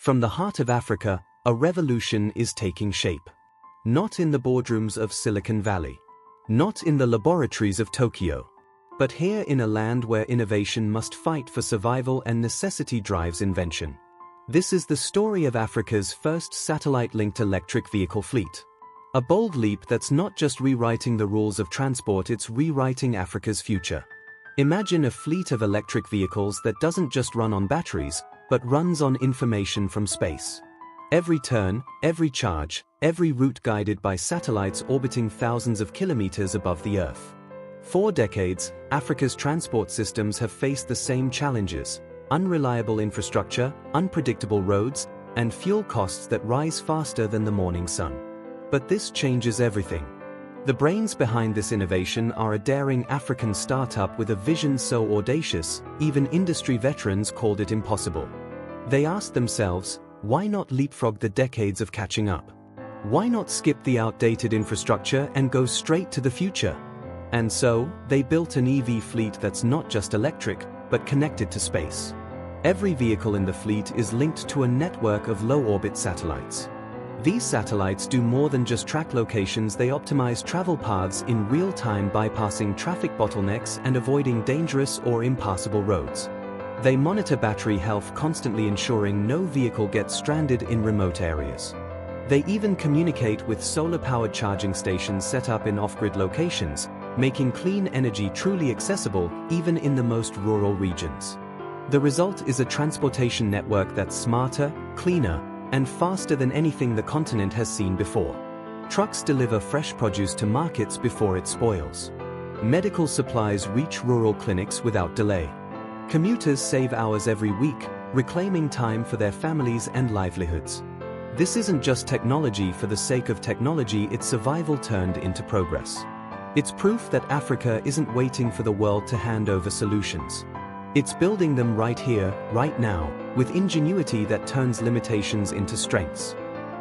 From the heart of Africa, a revolution is taking shape. Not in the boardrooms of Silicon Valley. Not in the laboratories of Tokyo. But here in a land where innovation must fight for survival and necessity drives invention. This is the story of Africa's first satellite-linked electric vehicle fleet. A bold leap that's not just rewriting the rules of transport, it's rewriting Africa's future. Imagine a fleet of electric vehicles that doesn't just run on batteries, but runs on information from space. Every turn, every charge, every route guided by satellites orbiting thousands of kilometers above the Earth. For decades, Africa's transport systems have faced the same challenges: unreliable infrastructure, unpredictable roads, and fuel costs that rise faster than the morning sun. But this changes everything. The brains behind this innovation are a daring African startup with a vision so audacious, even industry veterans called it impossible. They asked themselves, why not leapfrog the decades of catching up? Why not skip the outdated infrastructure and go straight to the future? And so, they built an EV fleet that's not just electric, but connected to space. Every vehicle in the fleet is linked to a network of low-orbit satellites. These satellites do more than just track locations, they optimize travel paths in real time, bypassing traffic bottlenecks and avoiding dangerous or impassable roads. They monitor battery health, constantly ensuring no vehicle gets stranded in remote areas. They even communicate with solar-powered charging stations set up in off-grid locations, making clean energy truly accessible even in the most rural regions. The result is a transportation network that's smarter, cleaner, and faster than anything the continent has seen before. Trucks deliver fresh produce to markets before it spoils. Medical supplies reach rural clinics without delay. Commuters save hours every week, reclaiming time for their families and livelihoods. This isn't just technology for the sake of technology, it's survival turned into progress. It's proof that Africa isn't waiting for the world to hand over solutions. It's building them right here, right now, with ingenuity that turns limitations into strengths.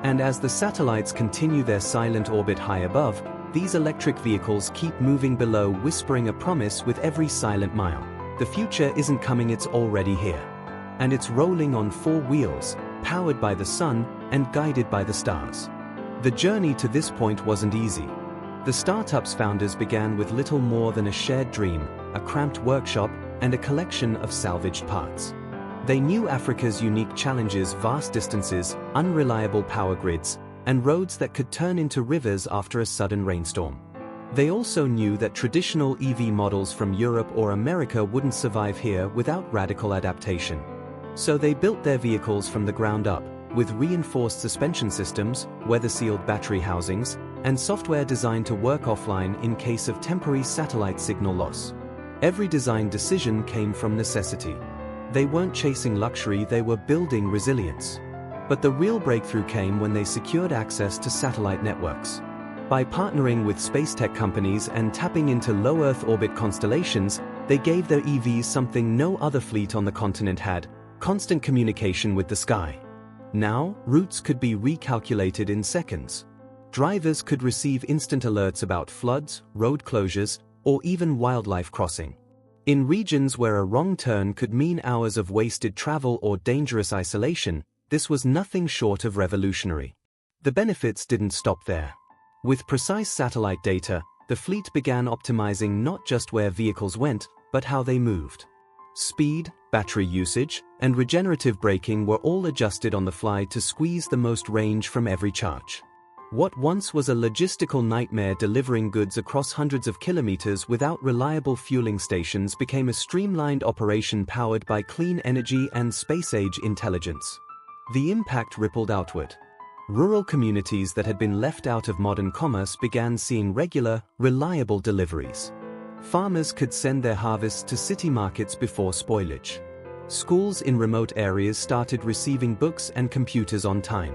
And as the satellites continue their silent orbit high above, these electric vehicles keep moving below, whispering a promise with every silent mile. The future isn't coming, it's already here. And it's rolling on 4 wheels, powered by the sun and guided by the stars. The journey to this point wasn't easy. The startup's founders began with little more than a shared dream, a cramped workshop, and a collection of salvaged parts. They knew Africa's unique challenges: vast distances, unreliable power grids, and roads that could turn into rivers after a sudden rainstorm. They also knew that traditional EV models from Europe or America wouldn't survive here without radical adaptation. So they built their vehicles from the ground up, with reinforced suspension systems, weather-sealed battery housings, and software designed to work offline in case of temporary satellite signal loss. Every design decision came from necessity. They weren't chasing luxury, they were building resilience. But the real breakthrough came when they secured access to satellite networks. By partnering with space tech companies and tapping into low Earth orbit constellations, they gave their EVs something no other fleet on the continent had: constant communication with the sky. Now, routes could be recalculated in seconds. Drivers could receive instant alerts about floods, road closures, or even wildlife crossing. In regions where a wrong turn could mean hours of wasted travel or dangerous isolation, this was nothing short of revolutionary. The benefits didn't stop there. With precise satellite data, the fleet began optimizing not just where vehicles went, but how they moved. Speed, battery usage, and regenerative braking were all adjusted on the fly to squeeze the most range from every charge. What once was a logistical nightmare, delivering goods across hundreds of kilometers without reliable fueling stations, became a streamlined operation powered by clean energy and space-age intelligence. The impact rippled outward. Rural communities that had been left out of modern commerce began seeing regular, reliable deliveries. Farmers could send their harvests to city markets before spoilage. Schools in remote areas started receiving books and computers on time.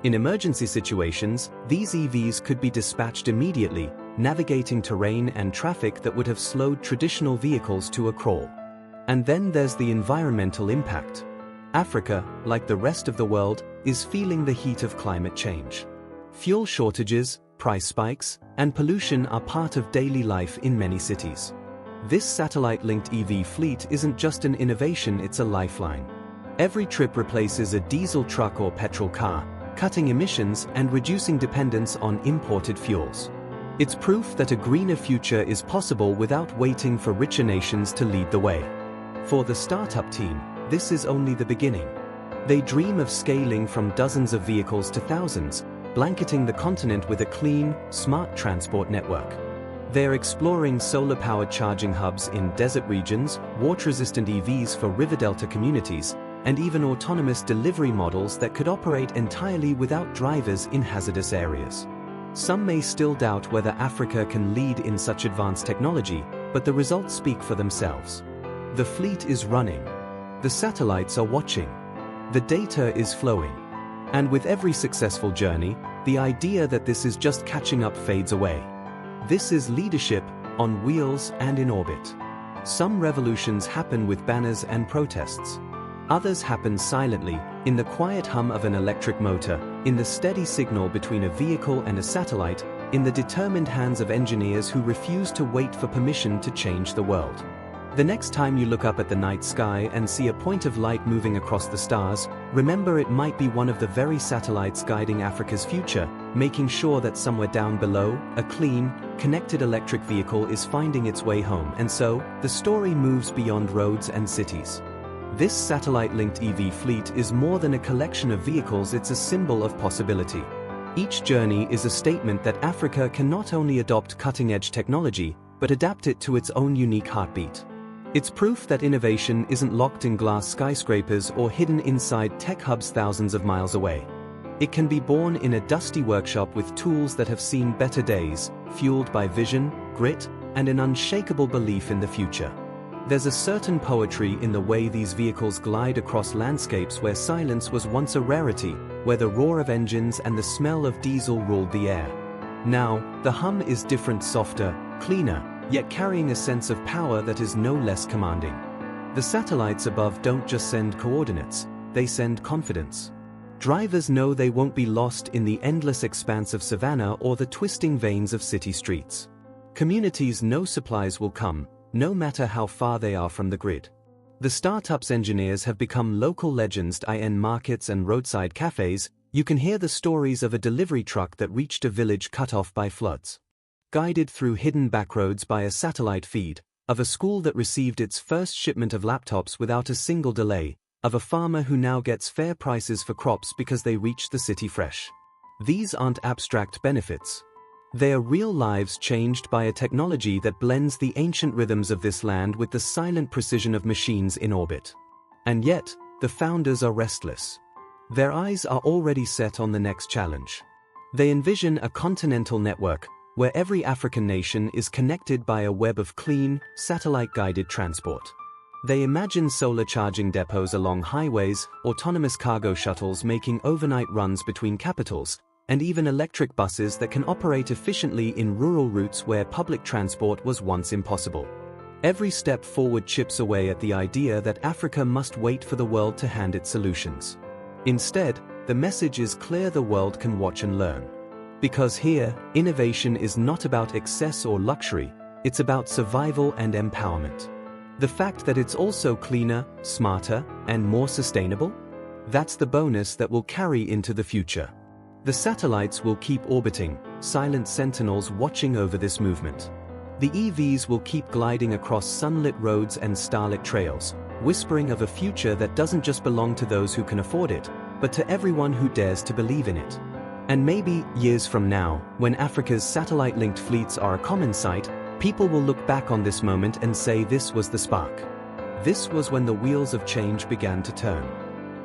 In emergency situations, these EVs could be dispatched immediately, navigating terrain and traffic that would have slowed traditional vehicles to a crawl. And then there's the environmental impact. Africa, like the rest of the world, is feeling the heat of climate change. Fuel shortages, price spikes, and pollution are part of daily life in many cities. This satellite-linked EV fleet isn't just an innovation, it's a lifeline. Every trip replaces a diesel truck or petrol car, cutting emissions and reducing dependence on imported fuels. It's proof that a greener future is possible without waiting for richer nations to lead the way. For the startup team, this is only the beginning. They dream of scaling from dozens of vehicles to thousands, blanketing the continent with a clean, smart transport network. They're exploring solar-powered charging hubs in desert regions, water-resistant EVs for river delta communities, and even autonomous delivery models that could operate entirely without drivers in hazardous areas. Some may still doubt whether Africa can lead in such advanced technology, but the results speak for themselves. The fleet is running. The satellites are watching. The data is flowing. And with every successful journey, the idea that this is just catching up fades away. This is leadership, on wheels and in orbit. Some revolutions happen with banners and protests. Others happen silently, in the quiet hum of an electric motor, in the steady signal between a vehicle and a satellite, in the determined hands of engineers who refuse to wait for permission to change the world. The next time you look up at the night sky and see a point of light moving across the stars, remember it might be one of the very satellites guiding Africa's future, making sure that somewhere down below, a clean, connected electric vehicle is finding its way home. And so, the story moves beyond roads and cities. This satellite-linked EV fleet is more than a collection of vehicles, it's a symbol of possibility. Each journey is a statement that Africa can not only adopt cutting-edge technology, but adapt it to its own unique heartbeat. It's proof that innovation isn't locked in glass skyscrapers or hidden inside tech hubs thousands of miles away. It can be born in a dusty workshop with tools that have seen better days, fueled by vision, grit, and an unshakable belief in the future. There's a certain poetry in the way these vehicles glide across landscapes where silence was once a rarity, where the roar of engines and the smell of diesel ruled the air. Now, the hum is different, softer, cleaner, yet carrying a sense of power that is no less commanding. The satellites above don't just send coordinates, they send confidence. Drivers know they won't be lost in the endless expanse of savanna or the twisting veins of city streets. Communities know supplies will come, no matter how far they are from the grid. The startup's engineers have become local legends in markets and roadside cafes. You can hear the stories of a delivery truck that reached a village cut off by floods, guided through hidden backroads by a satellite feed, of a school that received its first shipment of laptops without a single delay, of a farmer who now gets fair prices for crops because they reach the city fresh. These aren't abstract benefits. They are real lives changed by a technology that blends the ancient rhythms of this land with the silent precision of machines in orbit. And yet, the founders are restless. Their eyes are already set on the next challenge. They envision a continental network, where every African nation is connected by a web of clean, satellite-guided transport. They imagine solar charging depots along highways, autonomous cargo shuttles making overnight runs between capitals, and even electric buses that can operate efficiently in rural routes where public transport was once impossible. Every step forward chips away at the idea that Africa must wait for the world to hand its solutions. Instead, the message is clear: the world can watch and learn. Because here, innovation is not about excess or luxury, it's about survival and empowerment. The fact that it's also cleaner, smarter, and more sustainable? That's the bonus that will carry into the future. The satellites will keep orbiting, silent sentinels watching over this movement. The EVs will keep gliding across sunlit roads and starlit trails, whispering of a future that doesn't just belong to those who can afford it, but to everyone who dares to believe in it. And maybe, years from now, when Africa's satellite-linked fleets are a common sight, people will look back on this moment and say this was the spark. This was when the wheels of change began to turn.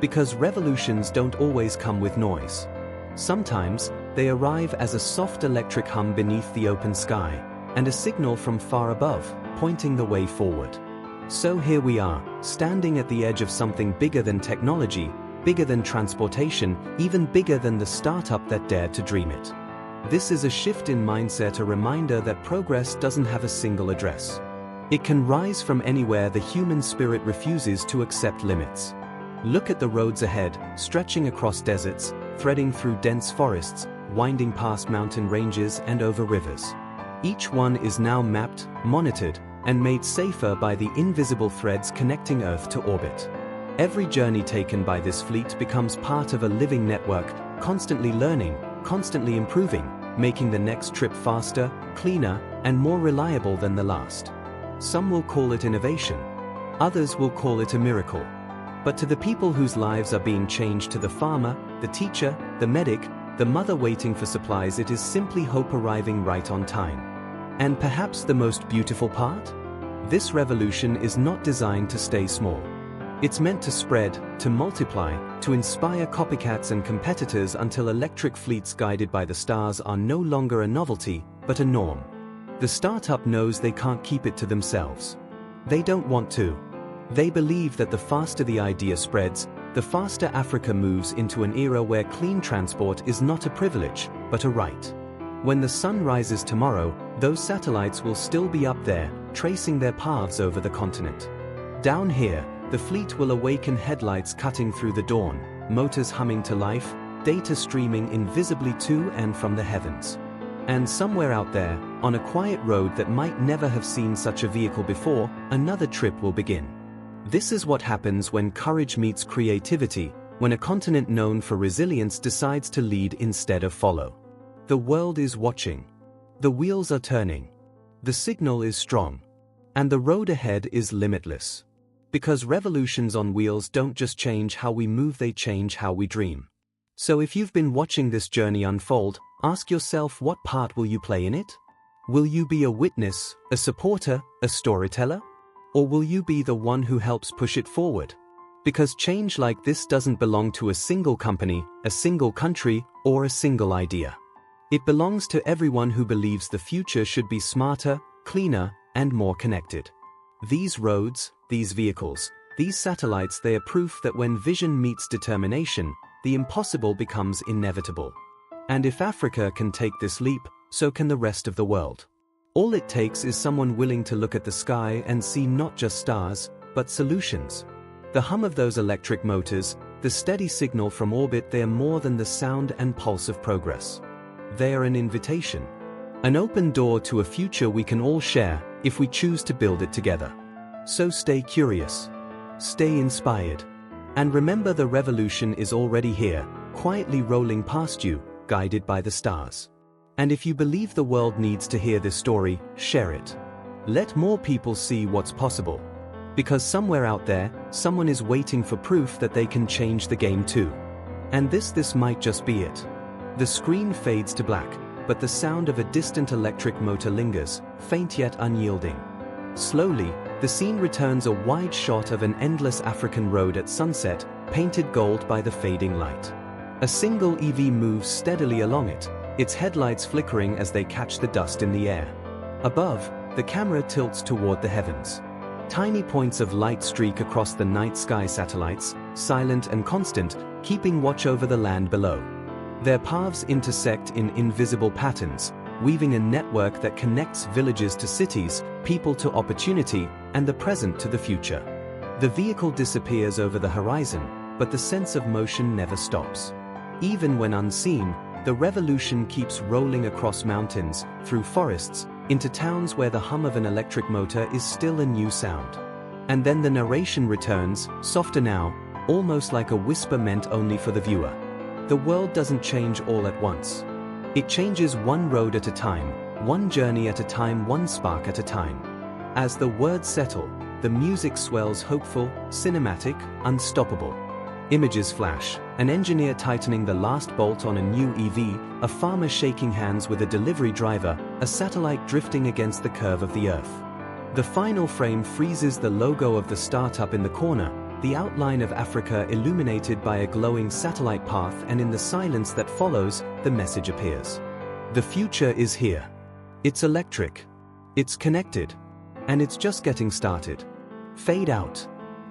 Because revolutions don't always come with noise. Sometimes, they arrive as a soft electric hum beneath the open sky, and a signal from far above, pointing the way forward. So here we are, standing at the edge of something bigger than technology, bigger than transportation, even bigger than the startup that dared to dream it. This is a shift in mindset, a reminder that progress doesn't have a single address. It can rise from anywhere the human spirit refuses to accept limits. Look at the roads ahead, stretching across deserts, threading through dense forests, winding past mountain ranges and over rivers. Each one is now mapped, monitored, and made safer by the invisible threads connecting Earth to orbit. Every journey taken by this fleet becomes part of a living network, constantly learning, constantly improving, making the next trip faster, cleaner, and more reliable than the last. Some will call it innovation. Others will call it a miracle. But to the people whose lives are being changed, to the farmer, the teacher, the medic, the mother waiting for supplies, it is simply hope arriving right on time. And perhaps the most beautiful part? This revolution is not designed to stay small. It's meant to spread, to multiply, to inspire copycats and competitors until electric fleets guided by the stars are no longer a novelty, but a norm. The startup knows they can't keep it to themselves. They don't want to. They believe that the faster the idea spreads, the faster Africa moves into an era where clean transport is not a privilege, but a right. When the sun rises tomorrow, those satellites will still be up there, tracing their paths over the continent. Down here, the fleet will awaken, headlights cutting through the dawn, motors humming to life, data streaming invisibly to and from the heavens. And somewhere out there, on a quiet road that might never have seen such a vehicle before, another trip will begin. This is what happens when courage meets creativity, when a continent known for resilience decides to lead instead of follow. The world is watching. The wheels are turning. The signal is strong. And the road ahead is limitless. Because revolutions on wheels don't just change how we move, they change how we dream. So if you've been watching this journey unfold, ask yourself, what part will you play in it? Will you be a witness, a supporter, a storyteller? Or will you be the one who helps push it forward? Because change like this doesn't belong to a single company, a single country, or a single idea. It belongs to everyone who believes the future should be smarter, cleaner, and more connected. These roads, these vehicles, these satellites, they are proof that when vision meets determination, the impossible becomes inevitable. And if Africa can take this leap, so can the rest of the world. All it takes is someone willing to look at the sky and see not just stars, but solutions. The hum of those electric motors, the steady signal from orbit, they are more than the sound and pulse of progress. They are an invitation. An open door to a future we can all share, if we choose to build it together. So stay curious. Stay inspired. And remember, the revolution is already here, quietly rolling past you, guided by the stars. And if you believe the world needs to hear this story, share it. Let more people see what's possible. Because somewhere out there, someone is waiting for proof that they can change the game too. And this might just be it. The screen fades to black, but the sound of a distant electric motor lingers, faint yet unyielding. Slowly, the scene returns, a wide shot of an endless African road at sunset, painted gold by the fading light. A single EV moves steadily along it, its headlights flickering as they catch the dust in the air. Above, the camera tilts toward the heavens. Tiny points of light streak across the night sky, satellites, silent and constant, keeping watch over the land below. Their paths intersect in invisible patterns, weaving a network that connects villages to cities, people to opportunity, and the present to the future. The vehicle disappears over the horizon, but the sense of motion never stops. Even when unseen, the revolution keeps rolling across mountains, through forests, into towns where the hum of an electric motor is still a new sound. And then the narration returns, softer now, almost like a whisper meant only for the viewer. The world doesn't change all at once. It changes one road at a time, one journey at a time, one spark at a time. As the words settle, the music swells, hopeful, cinematic, unstoppable. Images flash, an engineer tightening the last bolt on a new EV, a farmer shaking hands with a delivery driver, a satellite drifting against the curve of the Earth. The final frame freezes, the logo of the startup in the corner, the outline of Africa illuminated by a glowing satellite path, and in the silence that follows, the message appears. The future is here. It's electric. It's connected. And it's just getting started. Fade out.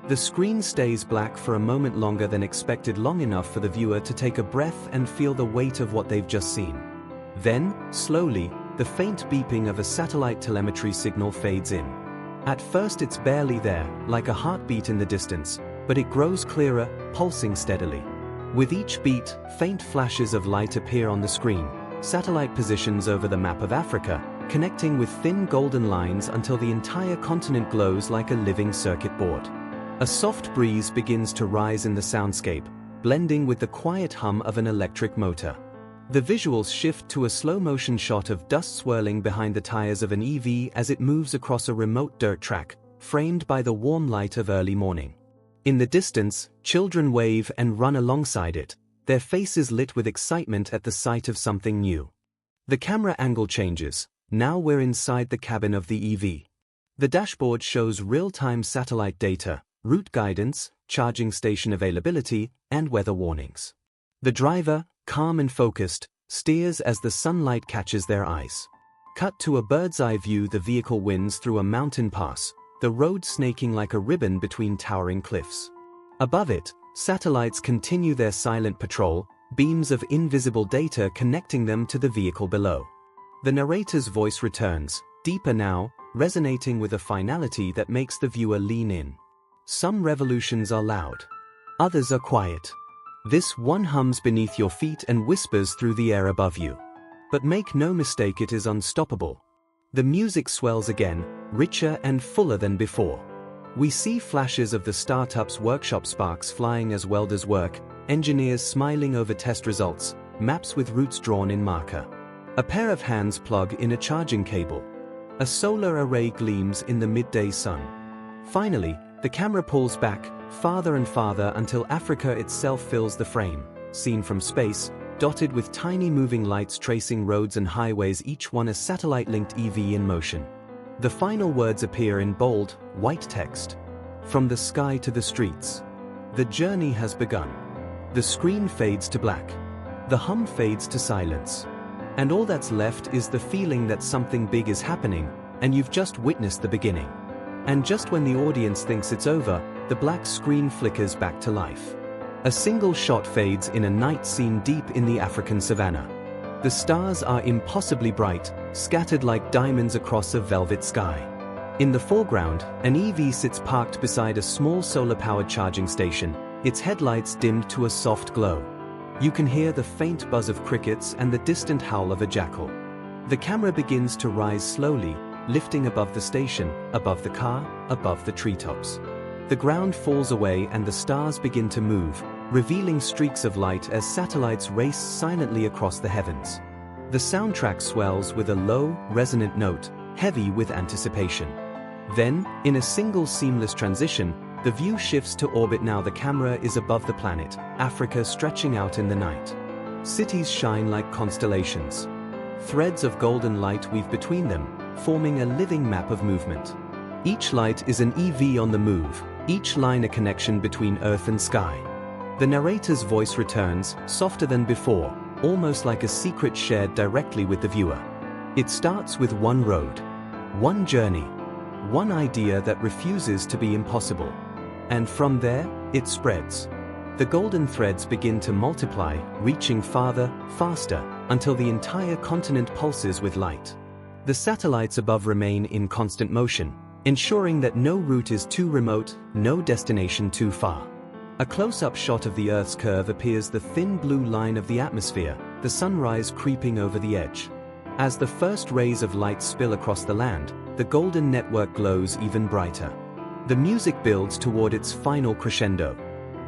The screen stays black for a moment longer than expected, long enough for the viewer to take a breath and feel the weight of what they've just seen. Then, slowly, the faint beeping of a satellite telemetry signal fades in. At first it's barely there, like a heartbeat in the distance, but it grows clearer, pulsing steadily. With each beat, faint flashes of light appear on the screen, satellite positions over the map of Africa, connecting with thin golden lines until the entire continent glows like a living circuit board. A soft breeze begins to rise in the soundscape, blending with the quiet hum of an electric motor. The visuals shift to a slow-motion shot of dust swirling behind the tires of an EV as it moves across a remote dirt track, framed by the warm light of early morning. In the distance, children wave and run alongside it, their faces lit with excitement at the sight of something new. The camera angle changes. Now we're inside the cabin of the EV. The dashboard shows real-time satellite data, route guidance, charging station availability, and weather warnings. The driver, calm and focused, steers as the sunlight catches their eyes. Cut to a bird's-eye view. The vehicle winds through a mountain pass, the road snaking like a ribbon between towering cliffs. Above it, satellites continue their silent patrol, beams of invisible data connecting them to the vehicle below. The narrator's voice returns, deeper now, resonating with a finality that makes the viewer lean in. Some revolutions are loud. Others are quiet. This one hums beneath your feet and whispers through the air above you. But make no mistake, it is unstoppable. The music swells again, richer and fuller than before. We see flashes of the startup's workshop, sparks flying as welders work, engineers smiling over test results, maps with routes drawn in marker. A pair of hands plug in a charging cable. A solar array gleams in the midday sun. Finally, the camera pulls back, farther and farther until Africa itself fills the frame, seen from space, dotted with tiny moving lights tracing roads and highways, each one a satellite-linked EV in motion. The final words appear in bold, white text. From the sky to the streets. The journey has begun. The screen fades to black. The hum fades to silence. And all that's left is the feeling that something big is happening, and you've just witnessed the beginning. And just when the audience thinks it's over, the black screen flickers back to life. A single shot fades in a night scene deep in the African savannah. The stars are impossibly bright, scattered like diamonds across a velvet sky. In the foreground, an EV sits parked beside a small solar-powered charging station, its headlights dimmed to a soft glow. You can hear the faint buzz of crickets and the distant howl of a jackal. The camera begins to rise slowly, lifting above the station, above the car, above the treetops. The ground falls away and the stars begin to move, revealing streaks of light as satellites race silently across the heavens. The soundtrack swells with a low, resonant note, heavy with anticipation. Then, in a single seamless transition, the view shifts to orbit. Now the camera is above the planet, Africa stretching out in the night. Cities shine like constellations. Threads of golden light weave between them, forming a living map of movement. Each light is an EV on the move, each line a connection between earth and sky. The narrator's voice returns, softer than before, almost like a secret shared directly with the viewer. It starts with one road, one journey, one idea that refuses to be impossible. And from there, it spreads. The golden threads begin to multiply, reaching farther, faster, until the entire continent pulses with light. The satellites above remain in constant motion, ensuring that no route is too remote, no destination too far. A close-up shot of the Earth's curve appears, the thin blue line of the atmosphere, the sunrise creeping over the edge. As the first rays of light spill across the land, the golden network glows even brighter. The music builds toward its final crescendo.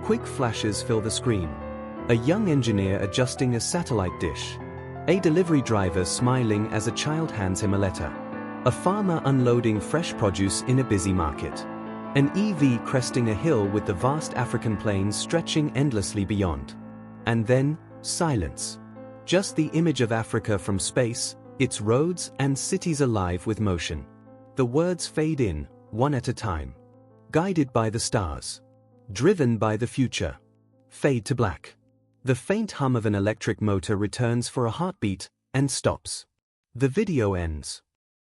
Quick flashes fill the screen. A young engineer adjusting a satellite dish. A delivery driver smiling as a child hands him a letter. A farmer unloading fresh produce in a busy market. An EV cresting a hill with the vast African plains stretching endlessly beyond. And then, silence. Just the image of Africa from space, its roads and cities alive with motion. The words fade in, one at a time. Guided by the stars. Driven by the future. Fade to black. The faint hum of an electric motor returns for a heartbeat, and stops. The video ends.